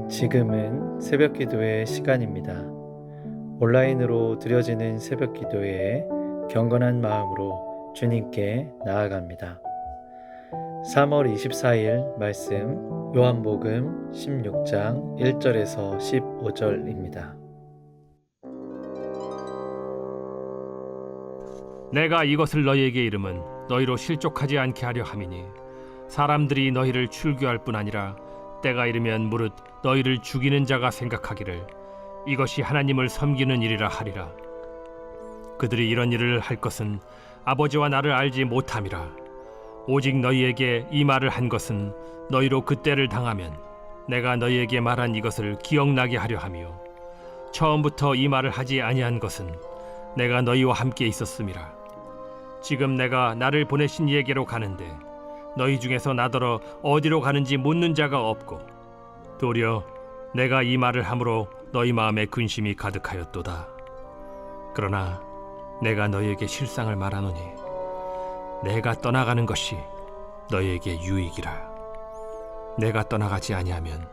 지금은 새벽 기도의 시간입니다. 온라인으로 드려지는 새벽 기도에 경건한 마음으로 주님께 나아갑니다. 3월 24일 말씀 요한복음 16장 1절에서 15절입니다. 내가 이것을 너희에게 이름은 너희로 실족하지 않게 하려 함이니 사람들이 너희를 출교할 뿐 아니라 때가 이르면 무릇 너희를 죽이는 자가 생각하기를 이것이 하나님을 섬기는 일이라 하리라. 그들이 이런 일을 할 것은 아버지와 나를 알지 못함이라. 오직 너희에게 이 말을 한 것은 너희로 그때를 당하면 내가 너희에게 말한 이것을 기억나게 하려 하며 처음부터 이 말을 하지 아니한 것은 내가 너희와 함께 있었음이라. 지금 내가 나를 보내신 이에게로 가는데 너희 중에서 나더러 어디로 가는지 묻는 자가 없고 도리어 내가 이 말을 함으로 너희 마음에 근심이 가득하였도다. 그러나 내가 너희에게 실상을 말하노니 내가 떠나가는 것이 너희에게 유익이라. 내가 떠나가지 아니하면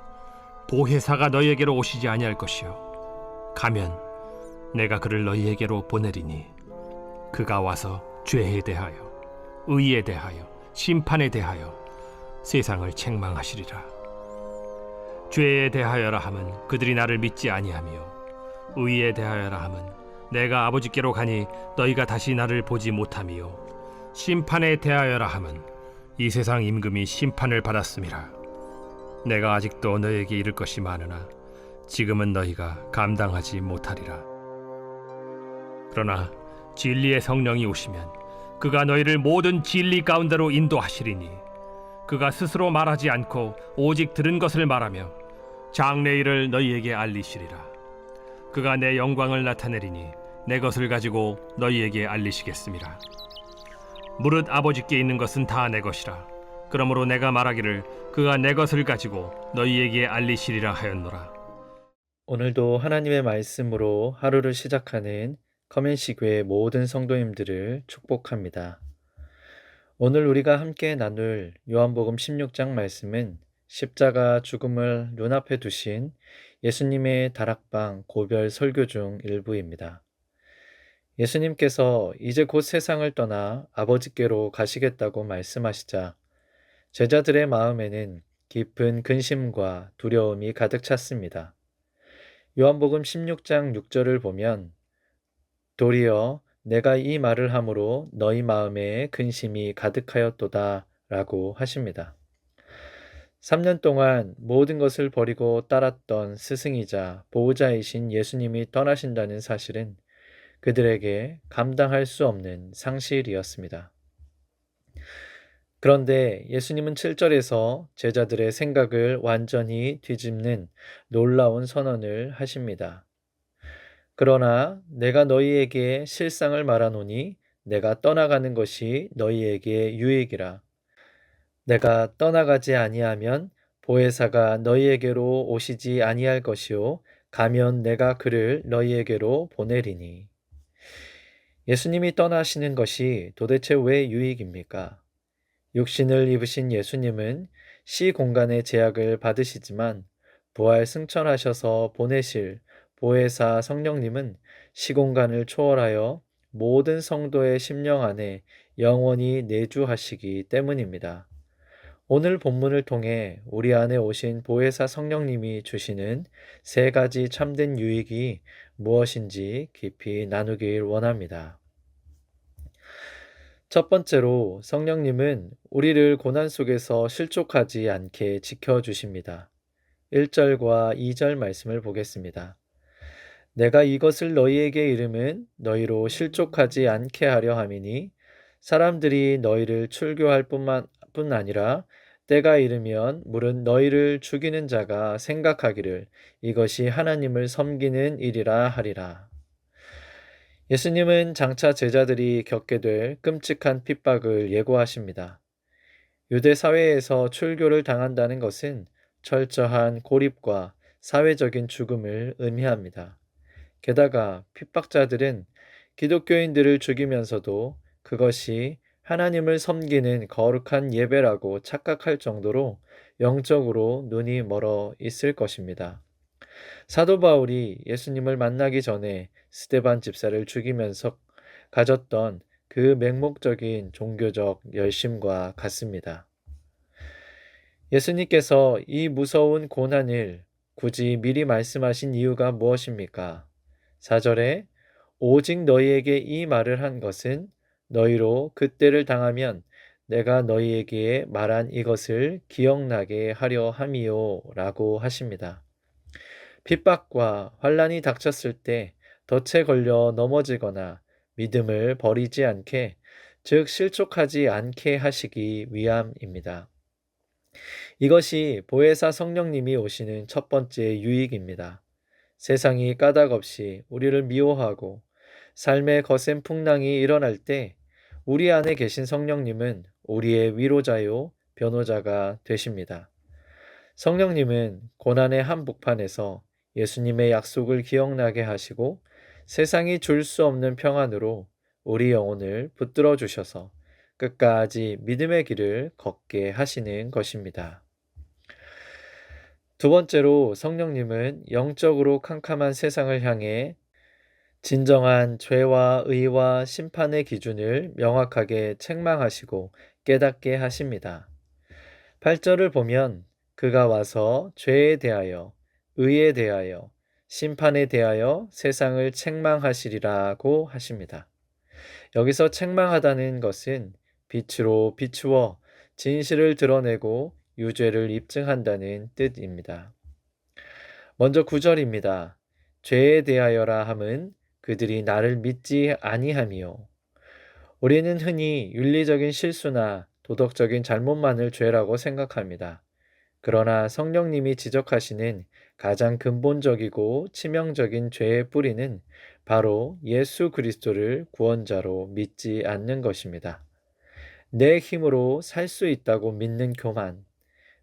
보혜사가 너희에게로 오시지 아니할 것이요 가면 내가 그를 너희에게로 보내리니 그가 와서 죄에 대하여 의에 대하여 심판에 대하여 세상을 책망하시리라. 죄에 대하여라 함은 그들이 나를 믿지 아니하며 의에 대하여라 함은 내가 아버지께로 가니 너희가 다시 나를 보지 못하며 심판에 대하여라 함은 이 세상 임금이 심판을 받았음이라. 내가 아직도 너희에게 이를 것이 많으나 지금은 너희가 감당하지 못하리라. 그러나 진리의 성령이 오시면 그가 너희를 모든 진리 가운데로 인도하시리니 그가 스스로 말하지 않고 오직 들은 것을 말하며 장래일을 너희에게 알리시리라. 그가 내 영광을 나타내리니 내 것을 가지고 너희에게 알리시겠음이라. 무릇 아버지께 있는 것은 다 내 것이라. 그러므로 내가 말하기를 그가 내 것을 가지고 너희에게 알리시리라 하였노라. 오늘도 하나님의 말씀으로 하루를 시작하는 커맨시교회 모든 성도님들을 축복합니다. 오늘 우리가 함께 나눌 요한복음 16장 말씀은 십자가 죽음을 눈앞에 두신 예수님의 다락방 고별 설교 중 일부입니다. 예수님께서 이제 곧 세상을 떠나 아버지께로 가시겠다고 말씀하시자 제자들의 마음에는 깊은 근심과 두려움이 가득 찼습니다. 요한복음 16장 6절을 보면 도리어 내가 이 말을 함으로 너희 마음에 근심이 가득하였도다 라고 하십니다. 3년 동안 모든 것을 버리고 따랐던 스승이자 보호자이신 예수님이 떠나신다는 사실은 그들에게 감당할 수 없는 상실이었습니다. 그런데 예수님은 7절에서 제자들의 생각을 완전히 뒤집는 놀라운 선언을 하십니다. 그러나 내가 너희에게 실상을 말하노니 내가 떠나가는 것이 너희에게 유익이라. 내가 떠나가지 아니하면 보혜사가 너희에게로 오시지 아니할 것이요 가면 내가 그를 너희에게로 보내리니. 예수님이 떠나시는 것이 도대체 왜 유익입니까? 육신을 입으신 예수님은 시 공간의 제약을 받으시지만 부활 승천하셔서 보내실 보혜사 성령님은 시공간을 초월하여 모든 성도의 심령 안에 영원히 내주하시기 때문입니다. 오늘 본문을 통해 우리 안에 오신 보혜사 성령님이 주시는 세 가지 참된 유익이 무엇인지 깊이 나누길 원합니다. 첫 번째로 성령님은 우리를 고난 속에서 실족하지 않게 지켜주십니다. 1절과 2절 말씀을 보겠습니다. 내가 이것을 너희에게 이름은 너희로 실족하지 않게 하려 함이니 사람들이 너희를 출교할 뿐 아니라 때가 이르면 무릇 너희를 죽이는 자가 생각하기를 이것이 하나님을 섬기는 일이라 하리라. 예수님은 장차 제자들이 겪게 될 끔찍한 핍박을 예고하십니다. 유대 사회에서 출교를 당한다는 것은 철저한 고립과 사회적인 죽음을 의미합니다. 게다가 핍박자들은 기독교인들을 죽이면서도 그것이 하나님을 섬기는 거룩한 예배라고 착각할 정도로 영적으로 눈이 멀어 있을 것입니다. 사도 바울이 예수님을 만나기 전에 스데반 집사를 죽이면서 가졌던 그 맹목적인 종교적 열심과 같습니다. 예수님께서 이 무서운 고난을 굳이 미리 말씀하신 이유가 무엇입니까? 4절에 오직 너희에게 이 말을 한 것은 너희로 그때를 당하면 내가 너희에게 말한 이것을 기억나게 하려 함이요 라고 하십니다. 핍박과 환란이 닥쳤을 때 덫에 걸려 넘어지거나 믿음을 버리지 않게, 즉 실족하지 않게 하시기 위함입니다. 이것이 보혜사 성령님이 오시는 첫 번째 유익입니다. 세상이 까닭없이 우리를 미워하고 삶의 거센 풍랑이 일어날 때 우리 안에 계신 성령님은 우리의 위로자요 변호자가 되십니다. 성령님은 고난의 한복판에서 예수님의 약속을 기억나게 하시고 세상이 줄 수 없는 평안으로 우리 영혼을 붙들어 주셔서 끝까지 믿음의 길을 걷게 하시는 것입니다. 두 번째로 성령님은 영적으로 캄캄한 세상을 향해 진정한 죄와 의와 심판의 기준을 명확하게 책망하시고 깨닫게 하십니다. 8절을 보면 그가 와서 죄에 대하여, 의에 대하여, 심판에 대하여 세상을 책망하시리라고 하십니다. 여기서 책망하다는 것은 빛으로 비추어 진실을 드러내고 유죄를 입증한다는 뜻입니다. 먼저 9절입니다. 죄에 대하여라 함은 그들이 나를 믿지 아니함이요. 우리는 흔히 윤리적인 실수나 도덕적인 잘못만을 죄라고 생각합니다. 그러나 성령님이 지적하시는 가장 근본적이고 치명적인 죄의 뿌리는 바로 예수 그리스도를 구원자로 믿지 않는 것입니다. 내 힘으로 살 수 있다고 믿는 교만,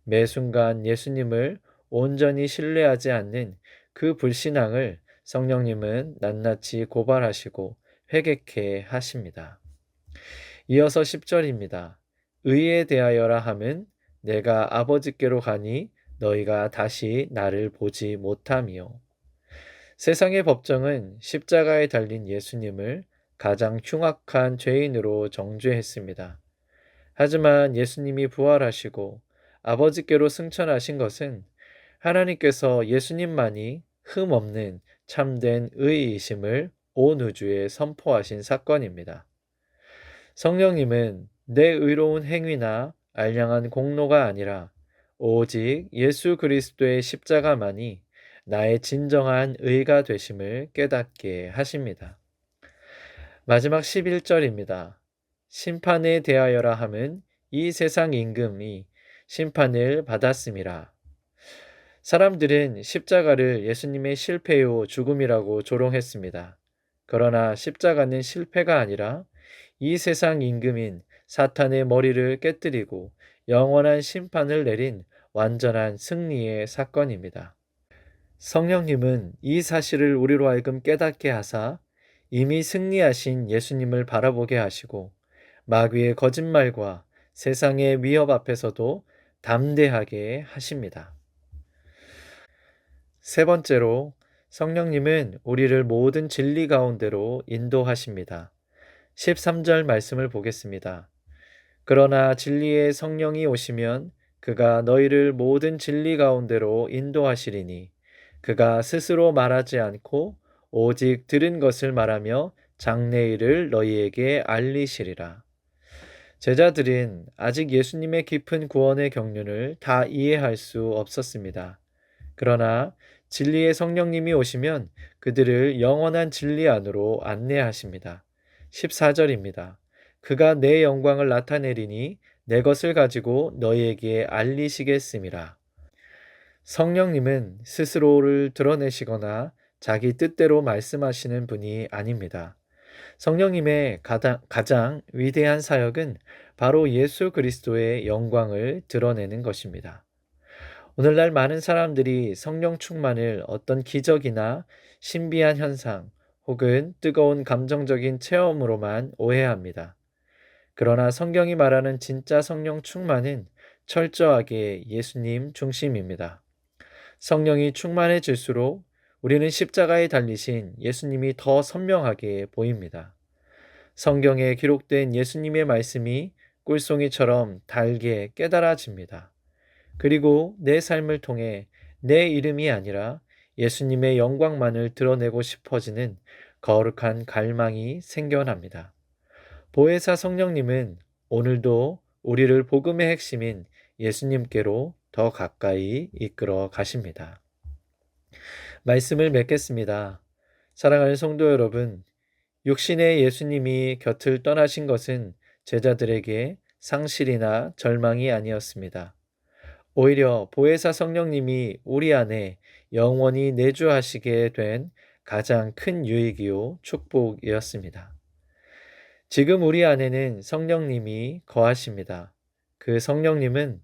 매 순간 예수님을 온전히 신뢰하지 않는 그 불신앙을 성령님은 낱낱이 고발하시고 회개케 하십니다. 이어서 10절입니다. 의에 대하여라 함은 내가 아버지께로 가니 너희가 다시 나를 보지 못함이요. 세상의 법정은 십자가에 달린 예수님을 가장 흉악한 죄인으로 정죄했습니다. 하지만 예수님이 부활하시고 아버지께로 승천하신 것은 하나님께서 예수님만이 흠없는 참된 의이심을 온 우주에 선포하신 사건입니다. 성령님은 내 의로운 행위나 알량한 공로가 아니라 오직 예수 그리스도의 십자가만이 나의 진정한 의가 되심을 깨닫게 하십니다. 마지막 11절입니다. 심판에 대하여라 함은 이 세상 임금이 심판을 받았음이라. 사람들은 십자가를 예수님의 실패요 죽음이라고 조롱했습니다. 그러나 십자가는 실패가 아니라 이 세상 임금인 사탄의 머리를 깨뜨리고 영원한 심판을 내린 완전한 승리의 사건입니다. 성령님은 이 사실을 우리로 하여금 깨닫게 하사 이미 승리하신 예수님을 바라보게 하시고 마귀의 거짓말과 세상의 위협 앞에서도 담대하게 하십니다. 세 번째로 성령님은 우리를 모든 진리 가운데로 인도하십니다. 13절 말씀을 보겠습니다. 그러나 진리의 성령이 오시면 그가 너희를 모든 진리 가운데로 인도하시리니 그가 스스로 말하지 않고 오직 들은 것을 말하며 장래일을 너희에게 알리시리라. 제자들은 아직 예수님의 깊은 구원의 경륜을 다 이해할 수 없었습니다. 그러나 진리의 성령님이 오시면 그들을 영원한 진리 안으로 안내하십니다. 14절입니다. 그가 내 영광을 나타내리니 내 것을 가지고 너희에게 알리시겠음이라. 성령님은 스스로를 드러내시거나 자기 뜻대로 말씀하시는 분이 아닙니다. 성령님의 가장 위대한 사역은 바로 예수 그리스도의 영광을 드러내는 것입니다. 오늘날 많은 사람들이 성령 충만을 어떤 기적이나 신비한 현상 혹은 뜨거운 감정적인 체험으로만 오해합니다. 그러나 성경이 말하는 진짜 성령 충만은 철저하게 예수님 중심입니다. 성령이 충만해질수록 우리는 십자가에 달리신 예수님이 더 선명하게 보입니다. 성경에 기록된 예수님의 말씀이 꿀송이처럼 달게 깨달아집니다. 그리고 내 삶을 통해 내 이름이 아니라 예수님의 영광만을 드러내고 싶어지는 거룩한 갈망이 생겨납니다. 보혜사 성령님은 오늘도 우리를 복음의 핵심인 예수님께로 더 가까이 이끌어 가십니다. 말씀을 맺겠습니다. 사랑하는 성도 여러분, 육신의 예수님이 곁을 떠나신 것은 제자들에게 상실이나 절망이 아니었습니다. 오히려 보혜사 성령님이 우리 안에 영원히 내주하시게 된 가장 큰 유익이요 축복이었습니다. 지금 우리 안에는 성령님이 거하십니다. 그 성령님은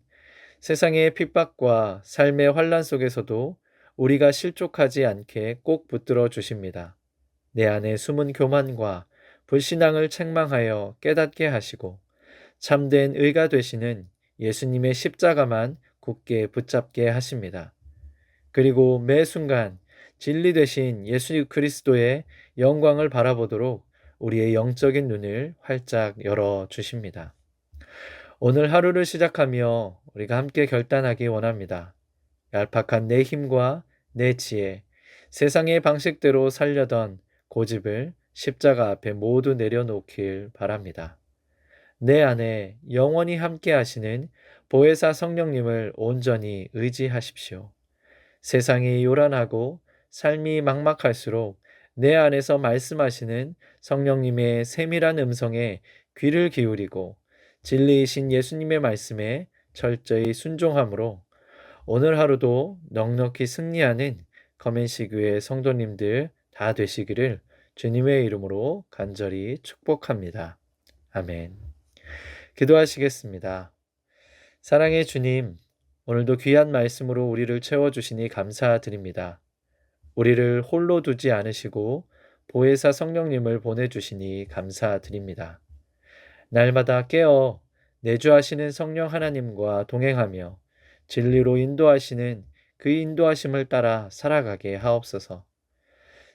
세상의 핍박과 삶의 환란 속에서도 우리가 실족하지 않게 꼭 붙들어 주십니다. 내 안에 숨은 교만과 불신앙을 책망하여 깨닫게 하시고 참된 의가 되시는 예수님의 십자가만 굳게 붙잡게 하십니다. 그리고 매 순간 진리 되신 예수 그리스도의 영광을 바라보도록 우리의 영적인 눈을 활짝 열어 주십니다. 오늘 하루를 시작하며 우리가 함께 결단하기 원합니다. 얄팍한 내 힘과 내 지혜, 세상의 방식대로 살려던 고집을 십자가 앞에 모두 내려놓길 바랍니다. 내 안에 영원히 함께 하시는 보혜사 성령님을 온전히 의지하십시오. 세상이 요란하고 삶이 막막할수록 내 안에서 말씀하시는 성령님의 세밀한 음성에 귀를 기울이고 진리이신 예수님의 말씀에 철저히 순종함으로 오늘 하루도 넉넉히 승리하는 커맨시교회 성도님들 다 되시기를 주님의 이름으로 간절히 축복합니다. 아멘. 기도하시겠습니다. 사랑의 주님, 오늘도 귀한 말씀으로 우리를 채워주시니 감사드립니다. 우리를 홀로 두지 않으시고 보혜사 성령님을 보내주시니 감사드립니다. 날마다 깨어 내주하시는 성령 하나님과 동행하며 진리로 인도하시는 그 인도하심을 따라 살아가게 하옵소서.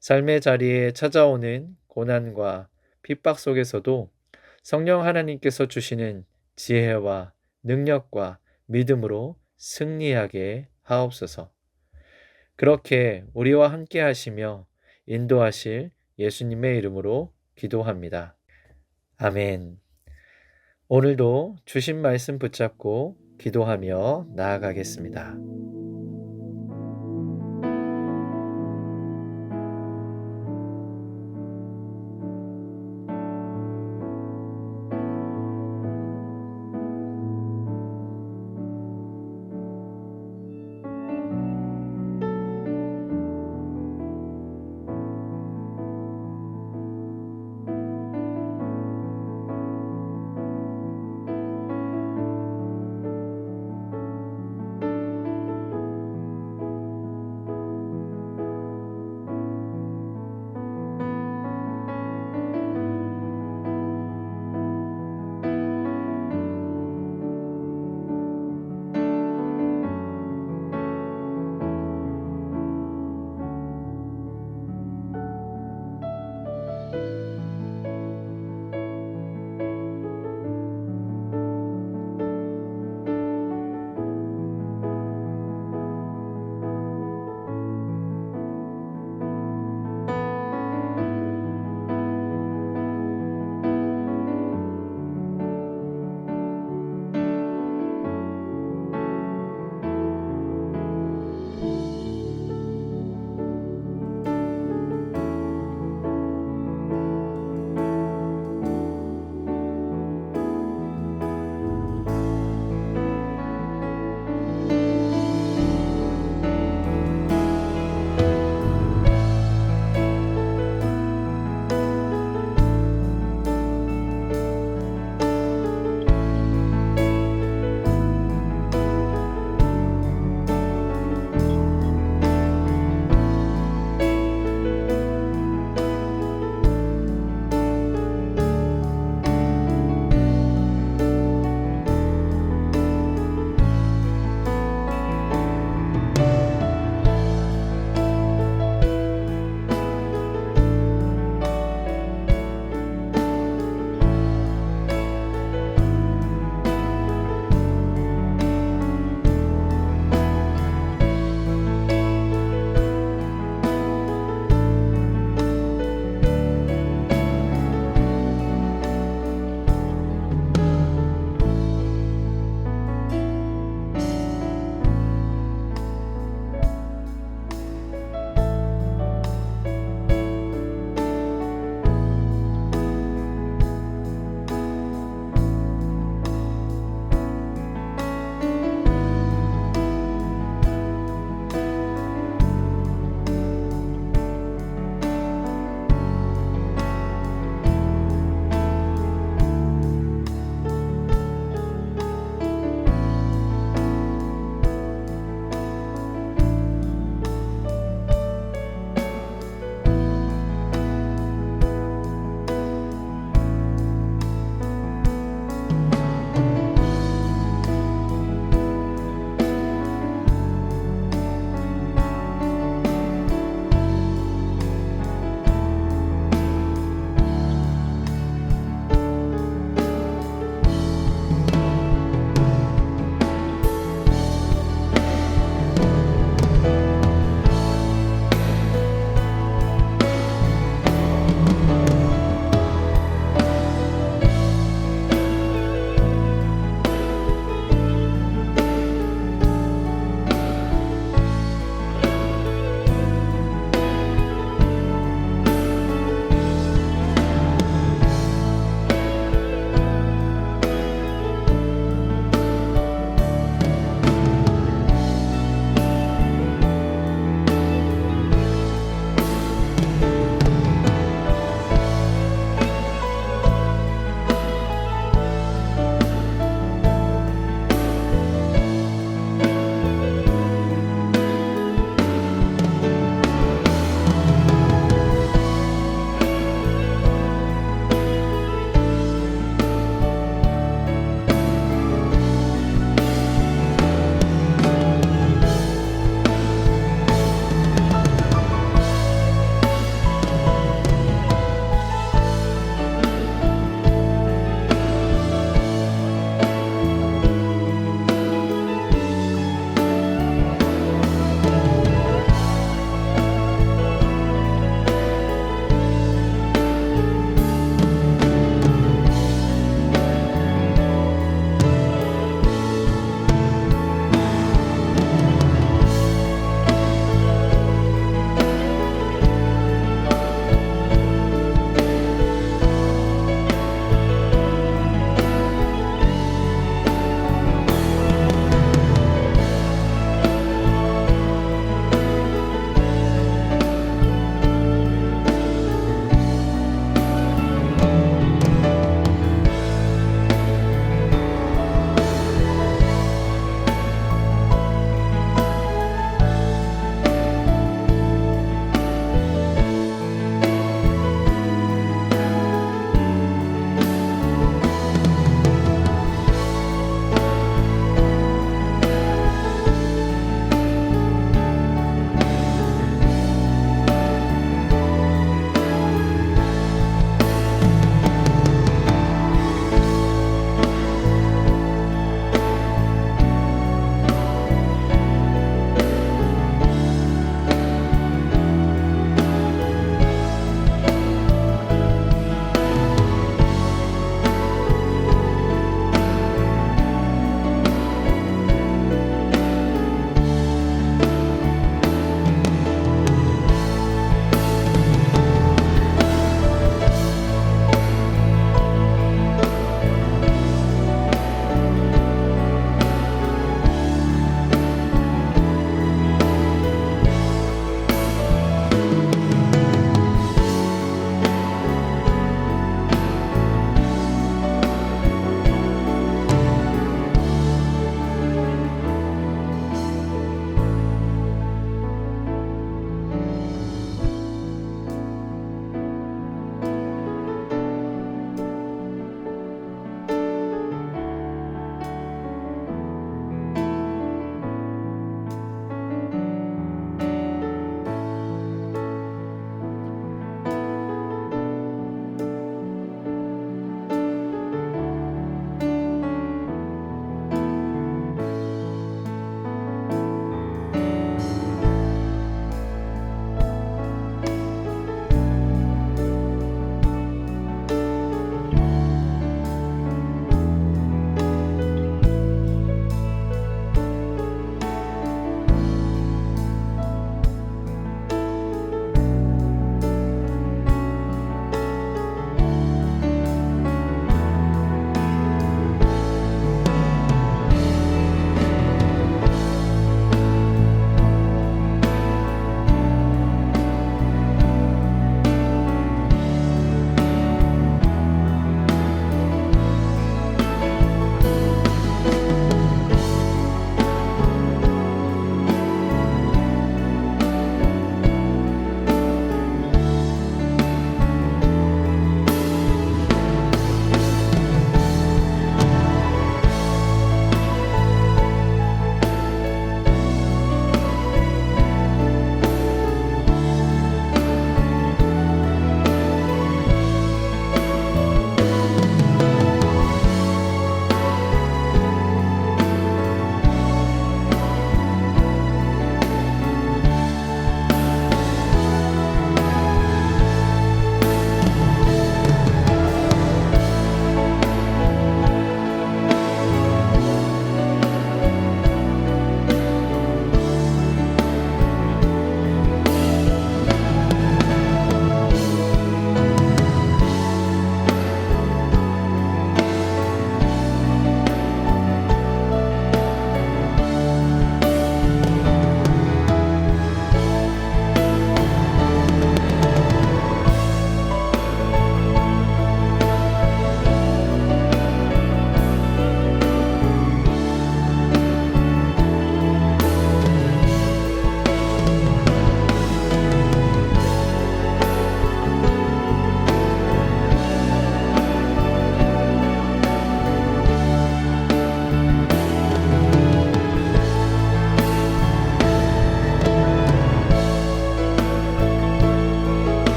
삶의 자리에 찾아오는 고난과 핍박 속에서도 성령 하나님께서 주시는 지혜와 능력과 믿음으로 승리하게 하옵소서. 그렇게 우리와 함께 하시며 인도하실 예수님의 이름으로 기도합니다. 아멘. 오늘도 주신 말씀 붙잡고 기도하며 나아가겠습니다.